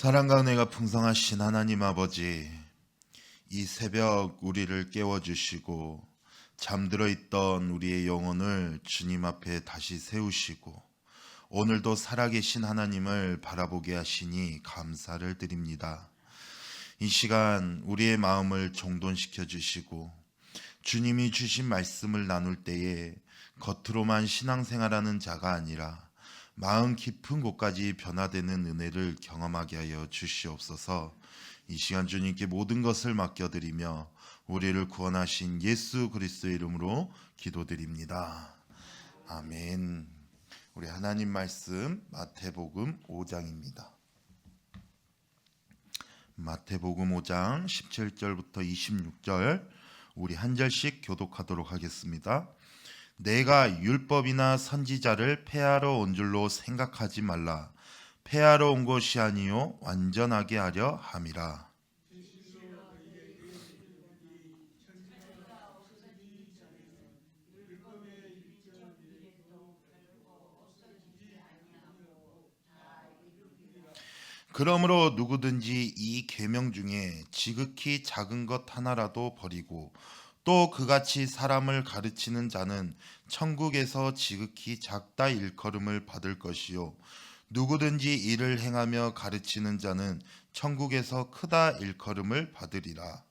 사랑과 은혜가 풍성하신 하나님 아버지, 이 새벽 우리를 깨워주시고 잠들어 있던 우리의 영혼을 주님 앞에 다시 세우시고 오늘도 살아계신 하나님을 바라보게 하시니 감사를 드립니다. 이 시간 우리의 마음을 정돈시켜 주시고 주님이 주신 말씀을 나눌 때에 겉으로만 신앙생활하는 자가 아니라 마음 깊은 곳까지 변화되는 은혜를 경험하게 하여 주시옵소서. 이 시간 주님께 모든 것을 맡겨드리며 우리를 구원하신 예수 그리스도의 이름으로 기도드립니다. 아멘. 우리 하나님 말씀 마태복음 5장입니다. 마태복음 5장 17절부터 26절 우리 한 절씩 교독하도록 하겠습니다. 내가 율법이나 선지자를 폐하러 온 줄로 생각하지 말라. 폐하러 온 것이 아니요 완전하게 하려 함이라. 그러므로 누구든지 이 계명 중에 지극히 작은 것 하나라도 버리고 또 그같이 사람을 가르치는 자는 천국에서 지극히 작다 일컬음을 받을 것이요 누구든지 이를 행하며 가르치는 자는 천국에서 크다 일컬음을 받으리라.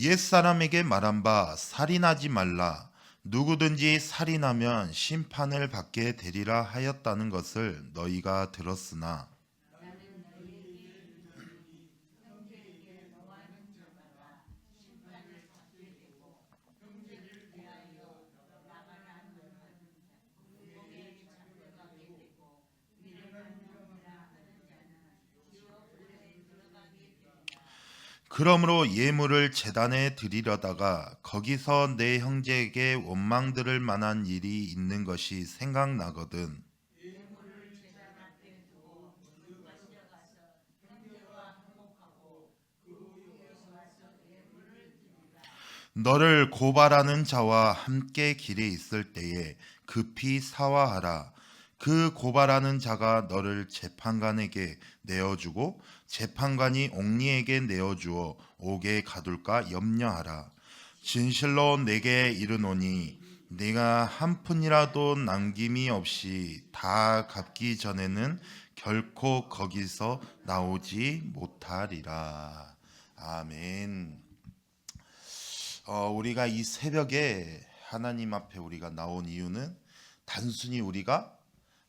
옛사람에게 말한 바 살인하지 말라. 누구든지 살인하면 심판을 받게 되리라 하였다는 것을 너희가 들었으나 그러므로 예물을 제단에 드리려다가 거기서 내 형제에게 원망 들을 만한 일이 있는 것이 생각나거든. 너를 고발하는 자와 함께 길에 있을 때에 급히 사화하라. 그 고발하는 자가 너를 재판관에게 내어주고 재판관이 옥리에게 내어주어 옥에 가둘까 염려하라. 진실로 내게 이르노니 네가 한 푼이라도 남김이 없이 다 갚기 전에는 결코 거기서 나오지 못하리라. 아멘. 우리가 이 새벽에 하나님 앞에 우리가 나온 이유는 단순히 우리가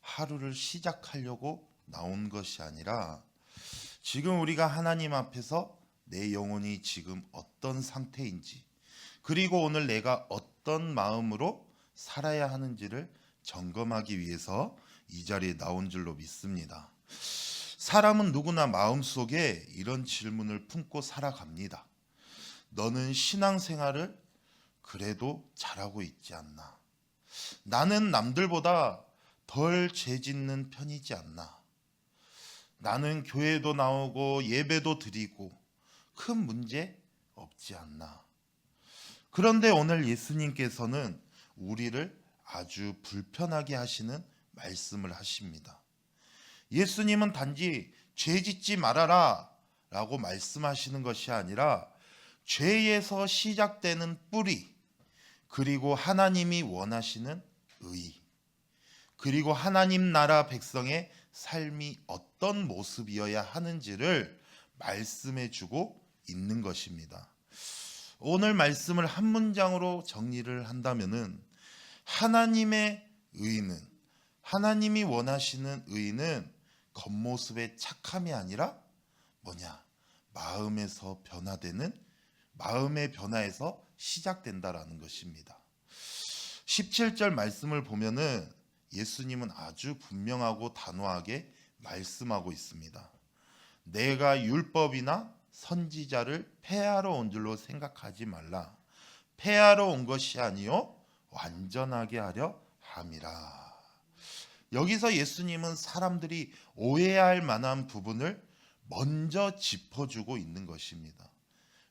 하루를 시작하려고 나온 것이 아니라 지금 우리가 하나님 앞에서 내 영혼이 지금 어떤 상태인지 그리고 오늘 내가 어떤 마음으로 살아야 하는지를 점검하기 위해서 이 자리에 나온 줄로 믿습니다. 사람은 누구나 마음속에 이런 질문을 품고 살아갑니다. 너는 신앙생활을 그래도 잘하고 있지 않나? 나는 남들보다 덜 죄짓는 편이지 않나? 나는 교회도 나오고 예배도 드리고 큰 문제 없지 않나? 그런데 오늘 예수님께서는 우리를 아주 불편하게 하시는 말씀을 하십니다. 예수님은 단지 죄짓지 말아라 라고 말씀하시는 것이 아니라 죄에서 시작되는 뿌리, 그리고 하나님이 원하시는 의, 그리고 하나님 나라 백성의 삶이 어떤 모습이어야 하는지를 말씀해 주고 있는 것입니다. 오늘 말씀을 한 문장으로 정리를 한다면은 하나님의 의는, 하나님이 원하시는 의는 겉모습의 착함이 아니라 뭐냐? 마음에서 변화되는, 마음의 변화에서 시작된다라는 것입니다. 17절 말씀을 보면은 예수님은 아주 분명하고 단호하게 말씀하고 있습니다. 내가 율법이나 선지자를 폐하러 온 줄로 생각하지 말라. 폐하러 온 것이 아니요 완전하게 하려 함이라. 여기서 예수님은 사람들이 오해할 만한 부분을 먼저 짚어주고 있는 것입니다.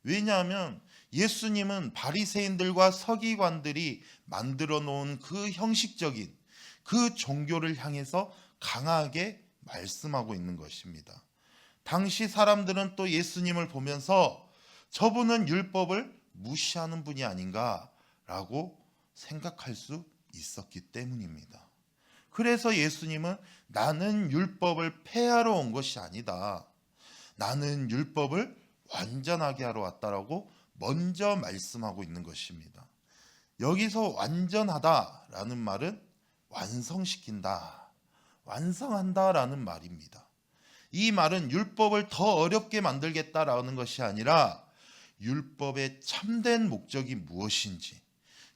왜냐하면 예수님은 바리새인들과 서기관들이 만들어 놓은 그 형식적인 그 종교를 향해서 강하게 말씀하고 있는 것입니다. 당시 사람들은 또 예수님을 보면서 저분은 율법을 무시하는 분이 아닌가라고 생각할 수 있었기 때문입니다. 그래서 예수님은 나는 율법을 폐하러 온 것이 아니다. 나는 율법을 완전하게 하러 왔다라고 먼저 말씀하고 있는 것입니다. 여기서 완전하다라는 말은 완성시킨다, 완성한다라는 말입니다. 이 말은 율법을 더 어렵게 만들겠다라는 것이 아니라 율법의 참된 목적이 무엇인지,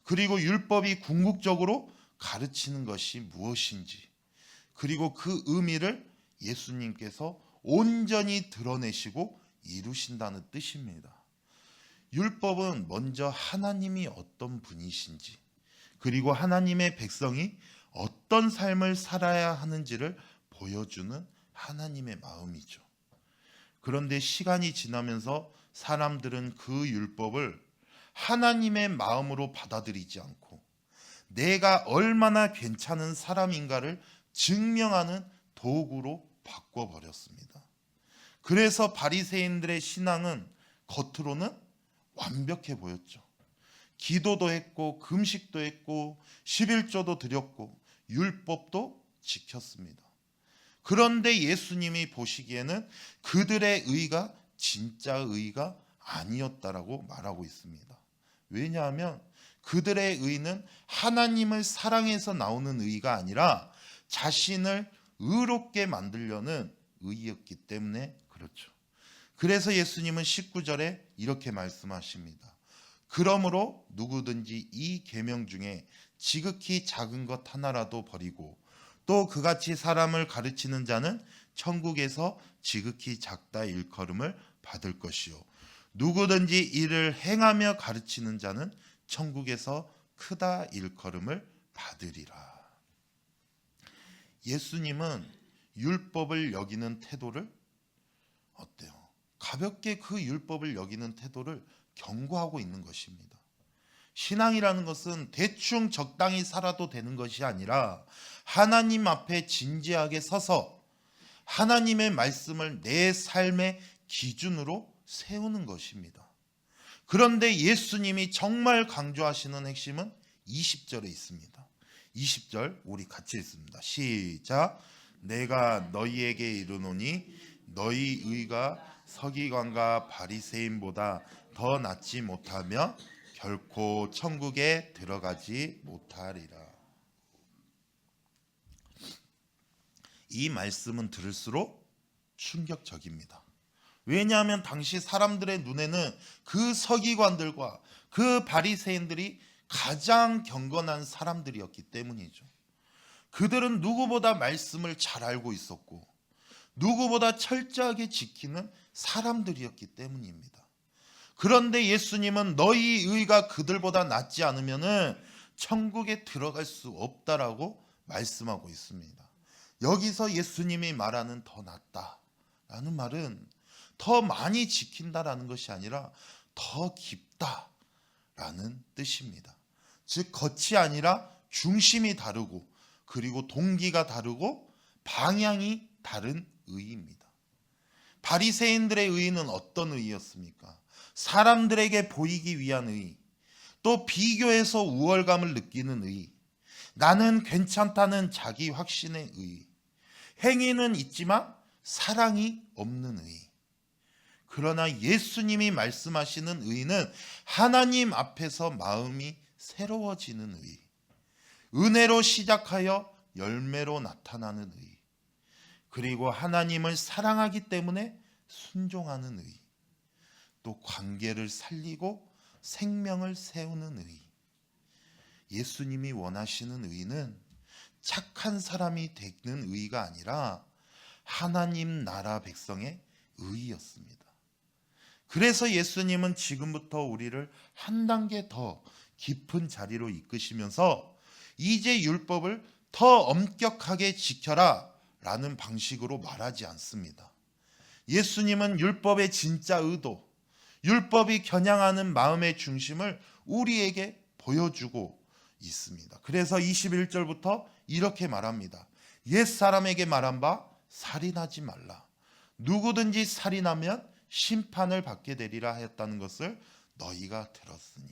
그리고 율법이 궁극적으로 가르치는 것이 무엇인지, 그리고 그 의미를 예수님께서 온전히 드러내시고 이루신다는 뜻입니다. 율법은 먼저 하나님이 어떤 분이신지, 그리고 하나님의 백성이 어떤 삶을 살아야 하는지를 보여주는 하나님의 마음이죠. 그런데 시간이 지나면서 사람들은 그 율법을 하나님의 마음으로 받아들이지 않고 내가 얼마나 괜찮은 사람인가를 증명하는 도구로 바꿔버렸습니다. 그래서 바리새인들의 신앙은 겉으로는 완벽해 보였죠. 기도도 했고 금식도 했고 11조도 드렸고 율법도 지켰습니다. 그런데 예수님이 보시기에는 그들의 의가 진짜 의가 아니었다라고 말하고 있습니다. 왜냐하면 그들의 의는 하나님을 사랑해서 나오는 의가 아니라 자신을 의롭게 만들려는 의였기 때문에 그렇죠. 그래서 예수님은 19절에 이렇게 말씀하십니다. 그러므로 누구든지 이 계명 중에 지극히 작은 것 하나라도 버리고 또 그같이 사람을 가르치는 자는 천국에서 지극히 작다 일컬음을 받을 것이요 누구든지 이를 행하며 가르치는 자는 천국에서 크다 일컬음을 받으리라. 예수님은 율법을 여기는 태도를 어때요? 가볍게 그 율법을 여기는 태도를 경고하고 있는 것입니다. 신앙이라는 것은 대충 적당히 살아도 되는 것이 아니라 하나님 앞에 진지하게 서서 하나님의 말씀을 내 삶의 기준으로 세우는 것입니다. 그런데 예수님이 정말 강조하시는 핵심은 20절에 있습니다. 20절 우리 같이 읽습니다. 시작. 내가 너희에게 이르노니 너희 의가 서기관과 바리새인보다 더 낫지 못하며 결코 천국에 들어가지 못하리라. 이 말씀은 들을수록 충격적입니다. 왜냐하면 당시 사람들의 눈에는 그 서기관들과 그 바리새인들이 가장 경건한 사람들이었기 때문이죠. 그들은 누구보다 말씀을 잘 알고 있었고 누구보다 철저하게 지키는 사람들이었기 때문입니다. 그런데 예수님은 너희 의가 그들보다 낫지 않으면 천국에 들어갈 수 없다라고 말씀하고 있습니다. 여기서 예수님이 말하는 더 낫다라는 말은 더 많이 지킨다라는 것이 아니라 더 깊다라는 뜻입니다. 즉 겉이 아니라 중심이 다르고 그리고 동기가 다르고 방향이 다른 의입니다. 바리새인들의 의는 어떤 의였습니까? 사람들에게 보이기 위한 의, 또 비교해서 우월감을 느끼는 의, 나는 괜찮다는 자기 확신의 의, 행위는 있지만 사랑이 없는 의. 그러나 예수님이 말씀하시는 의는 하나님 앞에서 마음이 새로워지는 의, 은혜로 시작하여 열매로 나타나는 의, 그리고 하나님을 사랑하기 때문에 순종하는 의, 또 관계를 살리고 생명을 세우는 의. 예수님이 원하시는 의는 착한 사람이 되는 의가 아니라 하나님 나라 백성의 의였습니다. 그래서 예수님은 지금부터 우리를 한 단계 더 깊은 자리로 이끄시면서 이제 율법을 더 엄격하게 지켜라 라는 방식으로 말하지 않습니다. 예수님은 율법의 진짜 의도, 율법이 겨냥하는 마음의 중심을 우리에게 보여주고 있습니다. 그래서 21절부터 이렇게 말합니다. 옛사람에게 말한 바 살인하지 말라. 누구든지 살인하면 심판을 받게 되리라 하였다는 것을 너희가 들었으니.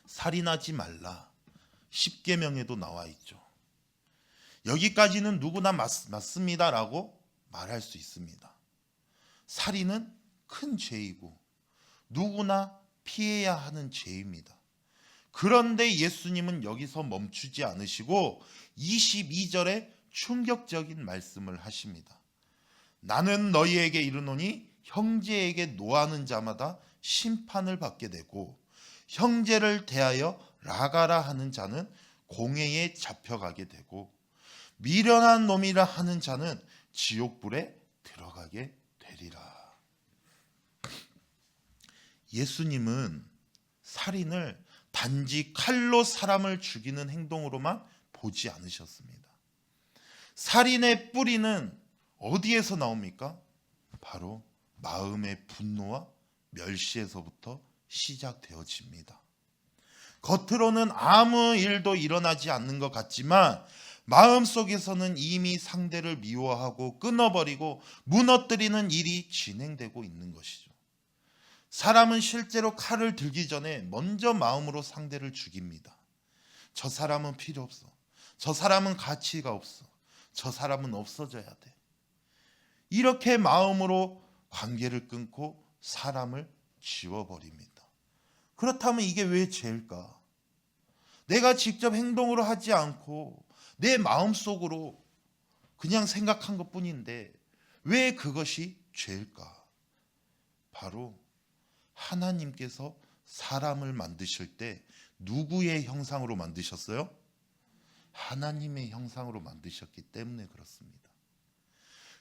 살인하지 말라. 십계명에도 나와 있죠. 여기까지는 누구나 맞습니다라고 말할 수 있습니다. 살인은 큰 죄이고 누구나 피해야 하는 죄입니다. 그런데 예수님은 여기서 멈추지 않으시고 22절에 충격적인 말씀을 하십니다. 나는 너희에게 이르노니 형제에게 노하는 자마다 심판을 받게 되고 형제를 대하여 라가라 하는 자는 공회에 잡혀가게 되고 미련한 놈이라 하는 자는 지옥불에 들어가게 되리라. 예수님은 살인을 단지 칼로 사람을 죽이는 행동으로만 보지 않으셨습니다. 살인의 뿌리는 어디에서 나옵니까? 바로 마음의 분노와 멸시에서부터 시작되어집니다. 겉으로는 아무 일도 일어나지 않는 것 같지만 마음속에서는 이미 상대를 미워하고 끊어버리고 무너뜨리는 일이 진행되고 있는 것이죠. 사람은 실제로 칼을 들기 전에 먼저 마음으로 상대를 죽입니다. 저 사람은 필요 없어. 저 사람은 가치가 없어. 저 사람은 없어져야 돼. 이렇게 마음으로 관계를 끊고 사람을 지워버립니다. 그렇다면 이게 왜 죄일까? 내가 직접 행동으로 하지 않고 내 마음속으로 그냥 생각한 것뿐인데 왜 그것이 죄일까? 바로 하나님께서 사람을 만드실 때 누구의 형상으로 만드셨어요? 하나님의 형상으로 만드셨기 때문에 그렇습니다.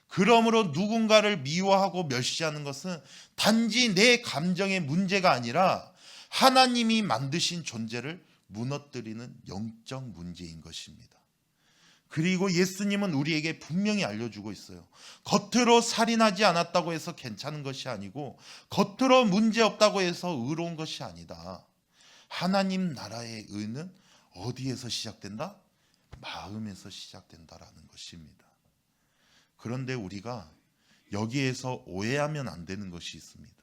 그러므로 누군가를 미워하고 멸시하는 것은 단지 내 감정의 문제가 아니라 하나님이 만드신 존재를 무너뜨리는 영적 문제인 것입니다. 그리고 예수님은 우리에게 분명히 알려주고 있어요. 겉으로 살인하지 않았다고 해서 괜찮은 것이 아니고 겉으로 문제 없다고 해서 의로운 것이 아니다. 하나님 나라의 의는 어디에서 시작된다? 마음에서 시작된다라는 것입니다. 그런데 우리가 여기에서 오해하면 안 되는 것이 있습니다.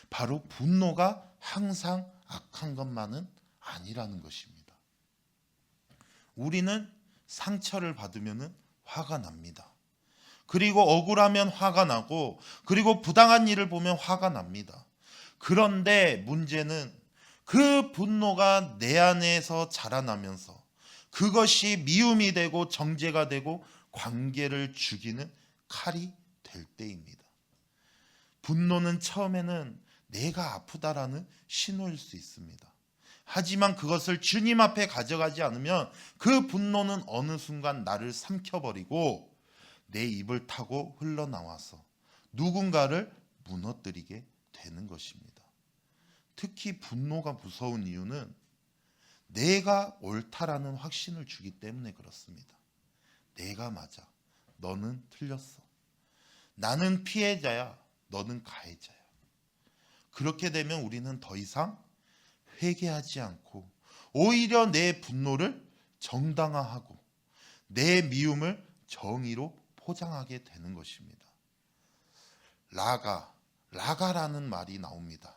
바로 분노가 항상 악한 것만은 아니라는 것입니다. 우리는 상처를 받으면 화가 납니다. 그리고 억울하면 화가 나고 그리고 부당한 일을 보면 화가 납니다. 그런데 문제는 그 분노가 내 안에서 자라나면서 그것이 미움이 되고 정죄가 되고 관계를 죽이는 칼이 될 때입니다. 분노는 처음에는 내가 아프다라는 신호일 수 있습니다. 하지만 그것을 주님 앞에 가져가지 않으면 그 분노는 어느 순간 나를 삼켜버리고 내 입을 타고 흘러나와서 누군가를 무너뜨리게 되는 것입니다. 특히 분노가 무서운 이유는 내가 옳다라는 확신을 주기 때문에 그렇습니다. 내가 맞아. 너는 틀렸어. 나는 피해자야. 너는 가해자야. 그렇게 되면 우리는 더 이상 회개하지 않고 오히려 내 분노를 정당화하고 내 미움을 정의로 포장하게 되는 것입니다. 라가라는 말이 나옵니다.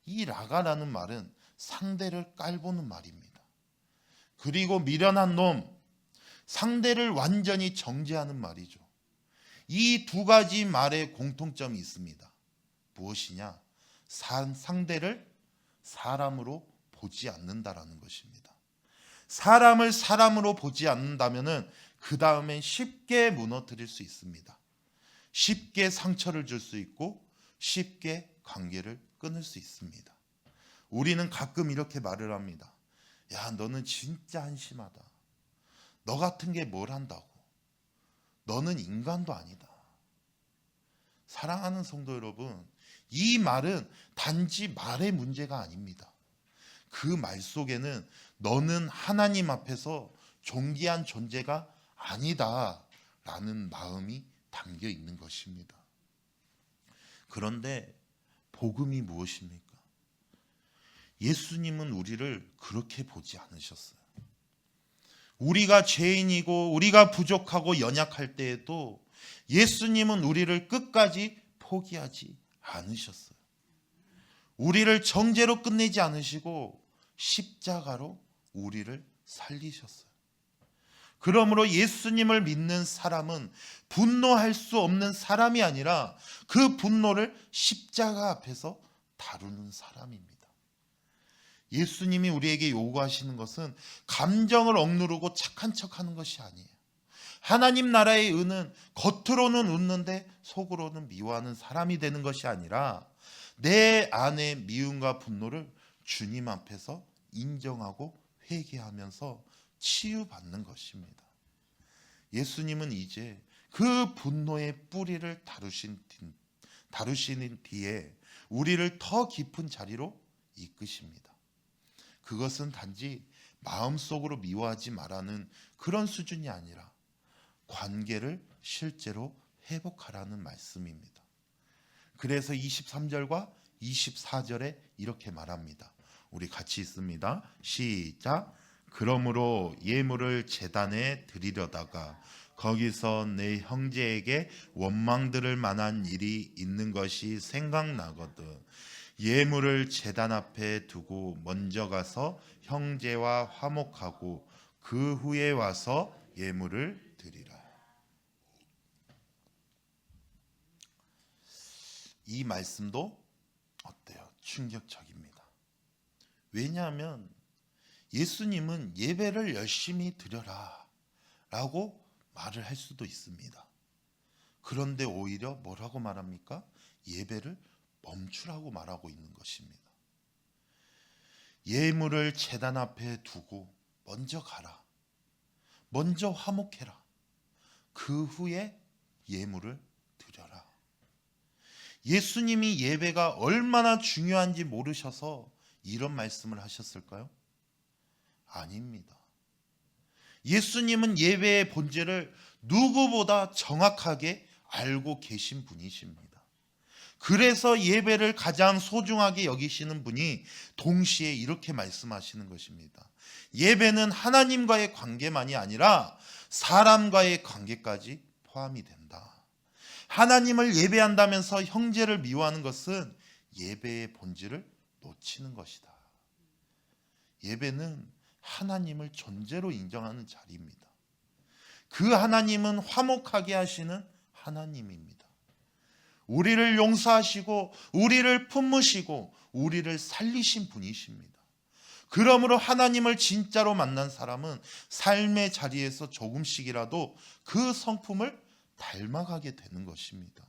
이 라가라는 말은 상대를 깔보는 말입니다. 그리고 미련한 놈, 상대를 완전히 정죄하는 말이죠. 이 두 가지 말에 공통점이 있습니다. 무엇이냐? 상대를 사람으로 보지 않는다라는 것입니다. 사람을 사람으로 보지 않는다면은 그 다음엔 쉽게 무너뜨릴 수 있습니다. 쉽게 상처를 줄 수 있고 쉽게 관계를 끊을 수 있습니다. 우리는 가끔 이렇게 말을 합니다. 야, 너는 진짜 한심하다. 너 같은 게 뭘 한다고. 너는 인간도 아니다. 사랑하는 성도 여러분, 이 말은 단지 말의 문제가 아닙니다. 그 말 속에는 너는 하나님 앞에서 존귀한 존재가 아니다 라는 마음이 담겨 있는 것입니다. 그런데 복음이 무엇입니까? 예수님은 우리를 그렇게 보지 않으셨어요. 우리가 죄인이고 우리가 부족하고 연약할 때에도 예수님은 우리를 끝까지 포기하지 않으셨어요. 우리를 정죄로 끝내지 않으시고 십자가로 우리를 살리셨어요. 그러므로 예수님을 믿는 사람은 분노할 수 없는 사람이 아니라 그 분노를 십자가 앞에서 다루는 사람입니다. 예수님이 우리에게 요구하시는 것은 감정을 억누르고 착한 척하는 것이 아니에요. 하나님 나라의 의는 겉으로는 웃는데 속으로는 미워하는 사람이 되는 것이 아니라 내 안의 미움과 분노를 주님 앞에서 인정하고 회개하면서 치유받는 것입니다. 예수님은 이제 그 분노의 뿌리를 다루신 뒤에 우리를 더 깊은 자리로 이끄십니다. 그것은 단지 마음속으로 미워하지 말라는 그런 수준이 아니라 관계를 실제로 회복하라는 말씀입니다. 그래서 23절과 24절에 이렇게 말합니다. 우리 같이 읽습니다. 시작. 그러므로 예물을 제단에 드리려다가 거기서 내 형제에게 원망 들을 만한 일이 있는 것이 생각나거든 예물을 제단 앞에 두고 먼저 가서 형제와 화목하고 그 후에 와서 예물을 드리라. 이 말씀도 어때요? 충격적입니다. 왜냐하면 예수님은 예배를 열심히 드려라 라고 말을 할 수도 있습니다. 그런데 오히려 뭐라고 말합니까? 예배를 멈추라고 말하고 있는 것입니다. 예물을 제단 앞에 두고 먼저 가라. 먼저 화목해라. 그 후에 예물을 드려라. 예수님이 예배가 얼마나 중요한지 모르셔서 이런 말씀을 하셨을까요? 아닙니다. 예수님은 예배의 본질을 누구보다 정확하게 알고 계신 분이십니다. 그래서 예배를 가장 소중하게 여기시는 분이 동시에 이렇게 말씀하시는 것입니다. 예배는 하나님과의 관계만이 아니라 사람과의 관계까지 포함이 된다. 하나님을 예배한다면서 형제를 미워하는 것은 예배의 본질을 놓치는 것이다. 예배는 하나님을 존재로 인정하는 자리입니다. 그 하나님은 화목하게 하시는 하나님입니다. 우리를 용서하시고 우리를 품으시고 우리를 살리신 분이십니다. 그러므로 하나님을 진짜로 만난 사람은 삶의 자리에서 조금씩이라도 그 성품을 닮아가게 되는 것입니다.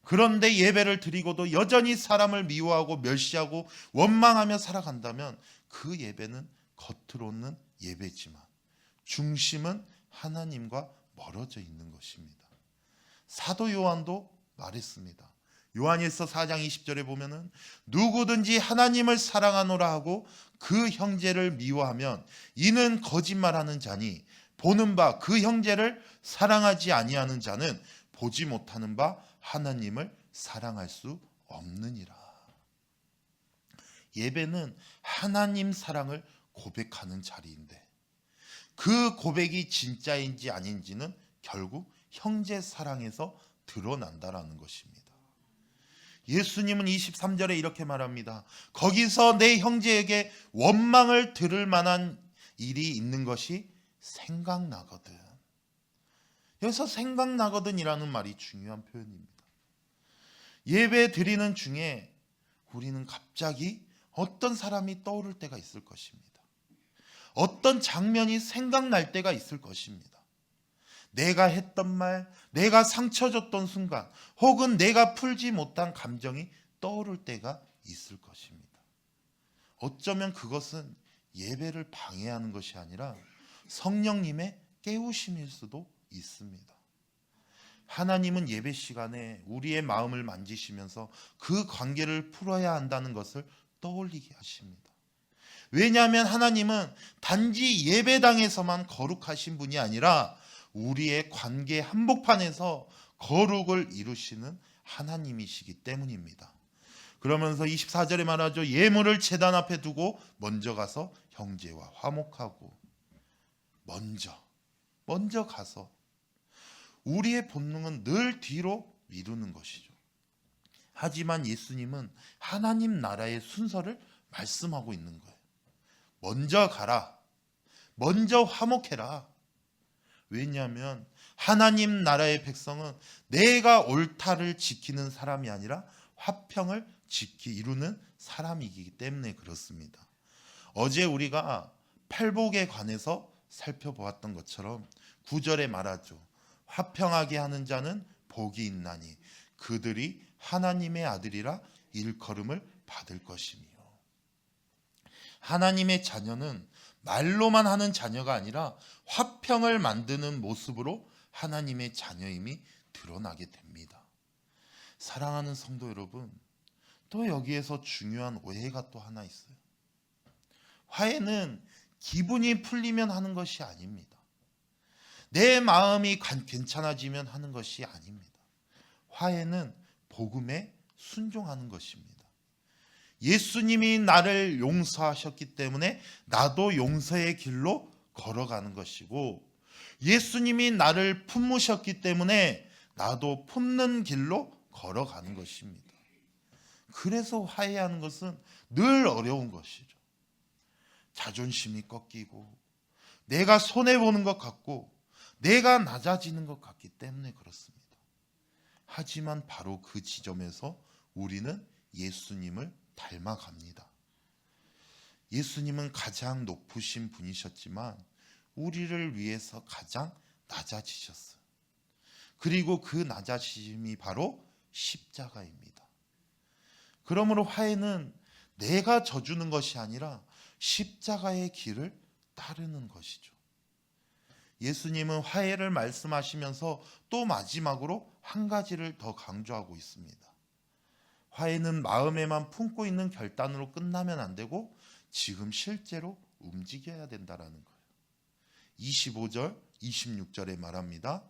그런데 예배를 드리고도 여전히 사람을 미워하고 멸시하고 원망하며 살아간다면 그 예배는 겉으로는 예배지만 중심은 하나님과 멀어져 있는 것입니다. 사도 요한도 말했습니다. 요한일서 4장 20절에 보면은 누구든지 하나님을 사랑하노라 하고 그 형제를 미워하면 이는 거짓말하는 자니 보는 바 그 형제를 사랑하지 아니하는 자는 보지 못하는 바 하나님을 사랑할 수 없느니라. 예배는 하나님 사랑을 고백하는 자리인데 그 고백이 진짜인지 아닌지는 결국 형제 사랑에서 드러난다라는 것입니다. 예수님은 23절에 이렇게 말합니다. 거기서 내 형제에게 원망을 들을 만한 일이 있는 것이 생각나거든. 여기서 생각나거든이라는 말이 중요한 표현입니다. 예배 드리는 중에 우리는 갑자기 어떤 사람이 떠오를 때가 있을 것입니다. 어떤 장면이 생각날 때가 있을 것입니다. 내가 했던 말, 내가 상처 줬던 순간, 혹은 내가 풀지 못한 감정이 떠오를 때가 있을 것입니다. 어쩌면 그것은 예배를 방해하는 것이 아니라 성령님의 깨우심일 수도 있습니다. 하나님은 예배 시간에 우리의 마음을 만지시면서 그 관계를 풀어야 한다는 것을 떠올리게 하십니다. 왜냐하면 하나님은 단지 예배당에서만 거룩하신 분이 아니라 우리의 관계 한복판에서 거룩을 이루시는 하나님이시기 때문입니다. 그러면서 24절에 말하죠. 예물을 제단 앞에 두고 먼저 가서 형제와 화목하고, 먼저 가서. 우리의 본능은 늘 뒤로 미루는 것이죠. 하지만 예수님은 하나님 나라의 순서를 말씀하고 있는 거예요. 먼저 가라. 먼저 화목해라. 왜냐하면 하나님 나라의 백성은 내가 옳다를 지키는 사람이 아니라 화평을 이루는 사람이기 때문에 그렇습니다. 어제 우리가 팔복에 관해서 살펴보았던 것처럼 9절에 말하죠. 화평하게 하는 자는 복이 있나니 그들이 하나님의 아들이라 일컬음을 받을 것이며. 하나님의 자녀는 말로만 하는 자녀가 아니라 화평을 만드는 모습으로 하나님의 자녀임이 드러나게 됩니다. 사랑하는 성도 여러분, 또 여기에서 중요한 오해가 또 하나 있어요. 화해는 기분이 풀리면 하는 것이 아닙니다. 내 마음이 괜찮아지면 하는 것이 아닙니다. 화해는 복음에 순종하는 것입니다. 예수님이 나를 용서하셨기 때문에 나도 용서의 길로 걸어가는 것이고, 예수님이 나를 품으셨기 때문에 나도 품는 길로 걸어가는 것입니다. 그래서 화해하는 것은 늘 어려운 것이죠. 자존심이 꺾이고 내가 손해보는 것 같고 내가 낮아지는 것 같기 때문에 그렇습니다. 하지만 바로 그 지점에서 우리는 예수님을 닮아갑니다. 예수님은 가장 높으신 분이셨지만 우리를 위해서 가장 낮아지셨어요. 그리고 그 낮아지심이 바로 십자가입니다. 그러므로 화해는 내가 져주는 것이 아니라 십자가의 길을 따르는 것이죠. 예수님은 화해를 말씀하시면서 또 마지막으로 한 가지를 더 강조하고 있습니다. 화해는 마음에만 품고 있는 결단으로 끝나면 안 되고 지금 실제로 움직여야 된다라는 거예요. 25절, 26절에 말합니다.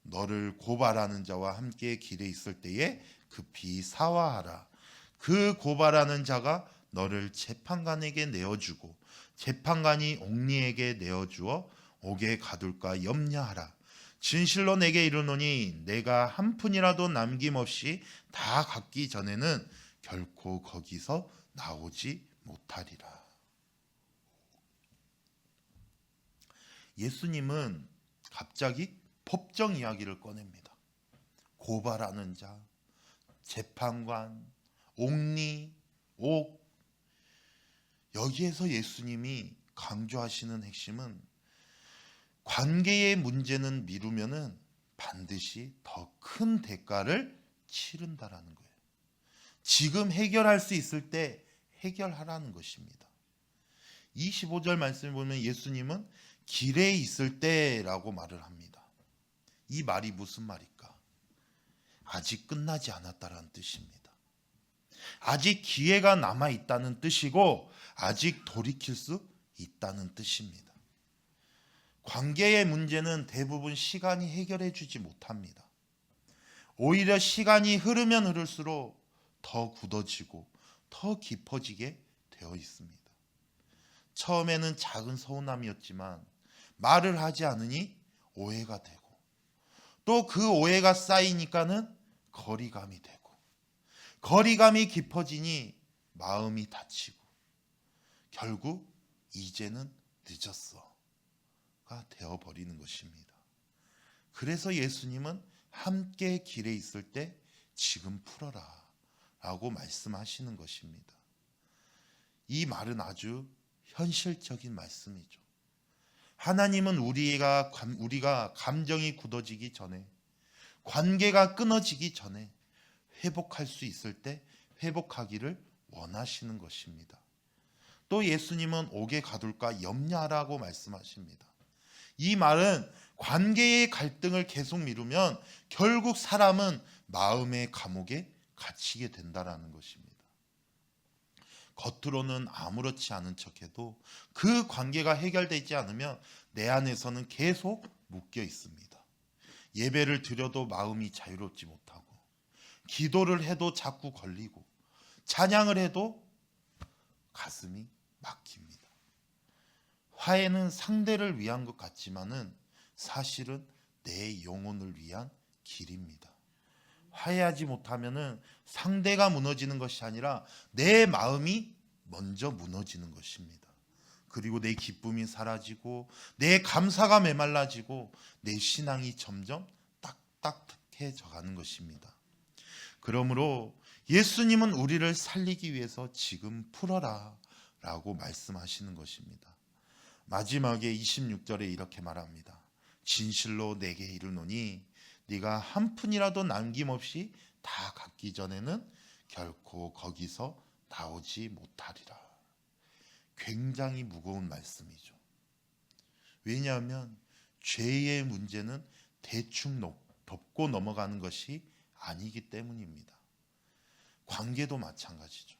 너를 고발하는 자와 함께 길에 있을 때에 급히 사화하라. 그 고발하는 자가 너를 재판관에게 내어주고 재판관이 옥리에게 내어주어 옥에 가둘까 염려하라. 진실로 내게 이르노니 내가 한 푼이라도 남김없이 다 갚기 전에는 결코 거기서 나오지 못하리라. 예수님은 갑자기 법정 이야기를 꺼냅니다. 고발하는 자, 재판관, 옥리, 옥. 여기에서 예수님이 강조하시는 핵심은 관계의 문제는 미루면은 반드시 더 큰 대가를 치른다라는 거예요. 지금 해결할 수 있을 때 해결하라는 것입니다. 25절 말씀을 보면 예수님은 길에 있을 때라고 말을 합니다. 이 말이 무슨 말일까? 아직 끝나지 않았다라는 뜻입니다. 아직 기회가 남아 있다는 뜻이고 아직 돌이킬 수 있다는 뜻입니다. 관계의 문제는 대부분 시간이 해결해 주지 못합니다. 오히려 시간이 흐르면 흐를수록 더 굳어지고 더 깊어지게 되어 있습니다. 처음에는 작은 서운함이었지만 말을 하지 않으니 오해가 되고 또 그 오해가 쌓이니까는 거리감이 되고 거리감이 깊어지니 마음이 다치고 결국 이제는 늦었어가 되어버리는 것입니다. 그래서 예수님은 함께 길에 있을 때 지금 풀어라 라고 말씀하시는 것입니다. 이 말은 아주 현실적인 말씀이죠. 하나님은 우리가 감정이 굳어지기 전에 관계가 끊어지기 전에 회복할 수 있을 때 회복하기를 원하시는 것입니다. 또 예수님은 옥에 가둘까 염려하라고 말씀하십니다. 이 말은 관계의 갈등을 계속 미루면 결국 사람은 마음의 감옥에 갇히게 된다라는 것입니다. 겉으로는 아무렇지 않은 척해도 그 관계가 해결되지 않으면 내 안에서는 계속 묶여 있습니다. 예배를 드려도 마음이 자유롭지 못하고 기도를 해도 자꾸 걸리고 찬양을 해도 가슴이 막힙니다. 화해는 상대를 위한 것 같지만은 사실은 내 영혼을 위한 길입니다. 화해하지 못하면은 상대가 무너지는 것이 아니라 내 마음이 먼저 무너지는 것입니다. 그리고 내 기쁨이 사라지고 내 감사가 메말라지고 내 신앙이 점점 딱딱해져 가는 것입니다. 그러므로 예수님은 우리를 살리기 위해서 지금 풀어라 라고 말씀하시는 것입니다. 마지막에 26절에 이렇게 말합니다. 진실로 내게 이르노니 네가 한 푼이라도 남김없이 다 갚기 전에는 결코 거기서 나오지 못하리라. 굉장히 무거운 말씀이죠. 왜냐하면 죄의 문제는 대충 덮고 넘어가는 것이 아니기 때문입니다. 관계도 마찬가지죠.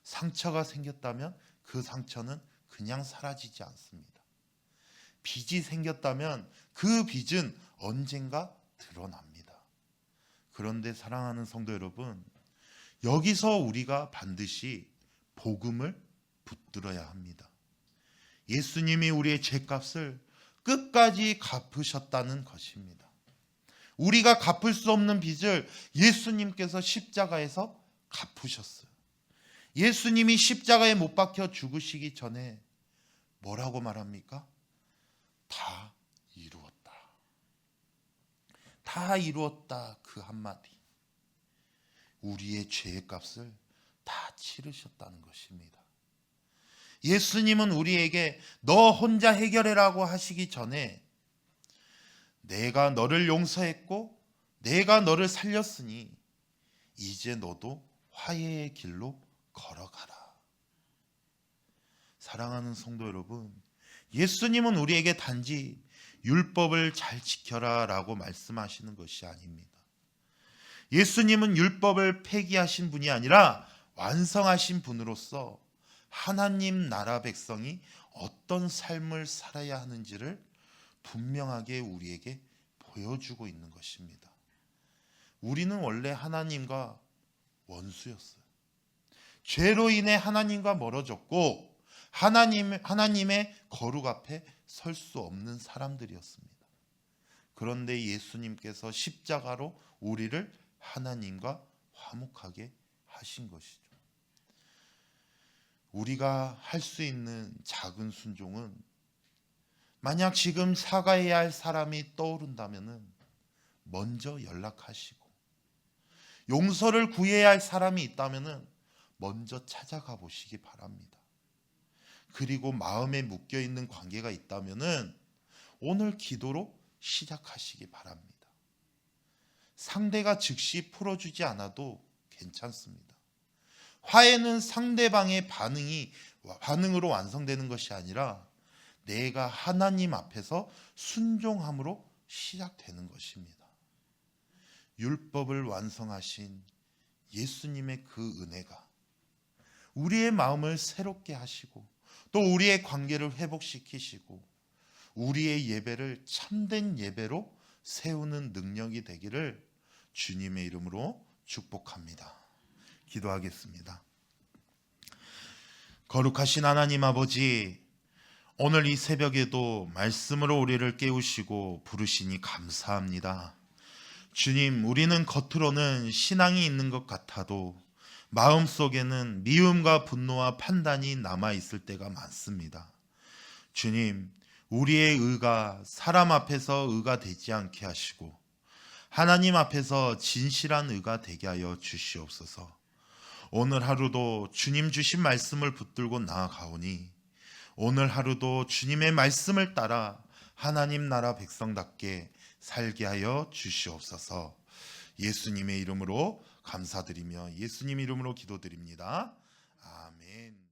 상처가 생겼다면 그 상처는 그냥 사라지지 않습니다. 빚이 생겼다면 그 빚은 언젠가 드러납니다. 그런데 사랑하는 성도 여러분, 여기서 우리가 반드시 복음을 붙들어야 합니다. 예수님이 우리의 죄값을 끝까지 갚으셨다는 것입니다. 우리가 갚을 수 없는 빚을 예수님께서 십자가에서 갚으셨어요. 예수님이 십자가에 못 박혀 죽으시기 전에 뭐라고 말합니까? 다 이루었다. 다 이루었다. 그 한마디. 우리의 죄의 값을 다 치르셨다는 것입니다. 예수님은 우리에게 너 혼자 해결해라고 하시기 전에 내가 너를 용서했고 내가 너를 살렸으니 이제 너도 화해의 길로 걸어가라. 사랑하는 성도 여러분, 예수님은 우리에게 단지 율법을 잘 지켜라 라고 말씀하시는 것이 아닙니다. 예수님은 율법을 폐기하신 분이 아니라 완성하신 분으로서 하나님 나라 백성이 어떤 삶을 살아야 하는지를 분명하게 우리에게 보여주고 있는 것입니다. 우리는 원래 하나님과 원수였어요. 죄로 인해 하나님과 멀어졌고 하나님의 거룩 앞에 설 수 없는 사람들이었습니다. 그런데 예수님께서 십자가로 우리를 하나님과 화목하게 하신 것이죠. 우리가 할 수 있는 작은 순종은 만약 지금 사과해야 할 사람이 떠오른다면 먼저 연락하시고, 용서를 구해야 할 사람이 있다면 먼저 찾아가 보시기 바랍니다. 그리고 마음에 묶여있는 관계가 있다면 오늘 기도로 시작하시기 바랍니다. 상대가 즉시 풀어주지 않아도 괜찮습니다. 화해는 상대방의 반응으로 완성되는 것이 아니라 내가 하나님 앞에서 순종함으로 시작되는 것입니다. 율법을 완성하신 예수님의 그 은혜가 우리의 마음을 새롭게 하시고 또 우리의 관계를 회복시키시고 우리의 예배를 참된 예배로 세우는 능력이 되기를 주님의 이름으로 축복합니다. 기도하겠습니다. 거룩하신 하나님 아버지, 오늘 이 새벽에도 말씀으로 우리를 깨우시고 부르시니 감사합니다. 주님, 우리는 겉으로는 신앙이 있는 것 같아도 마음속에는 미움과 분노와 판단이 남아있을 때가 많습니다. 주님, 우리의 의가 사람 앞에서 의가 되지 않게 하시고 하나님 앞에서 진실한 의가 되게 하여 주시옵소서. 오늘 하루도 주님 주신 말씀을 붙들고 나아가오니 오늘 하루도 주님의 말씀을 따라 하나님 나라 백성답게 살게 하여 주시옵소서. 예수님의 이름으로 감사드리며 예수님 이름으로 기도드립니다. 아멘.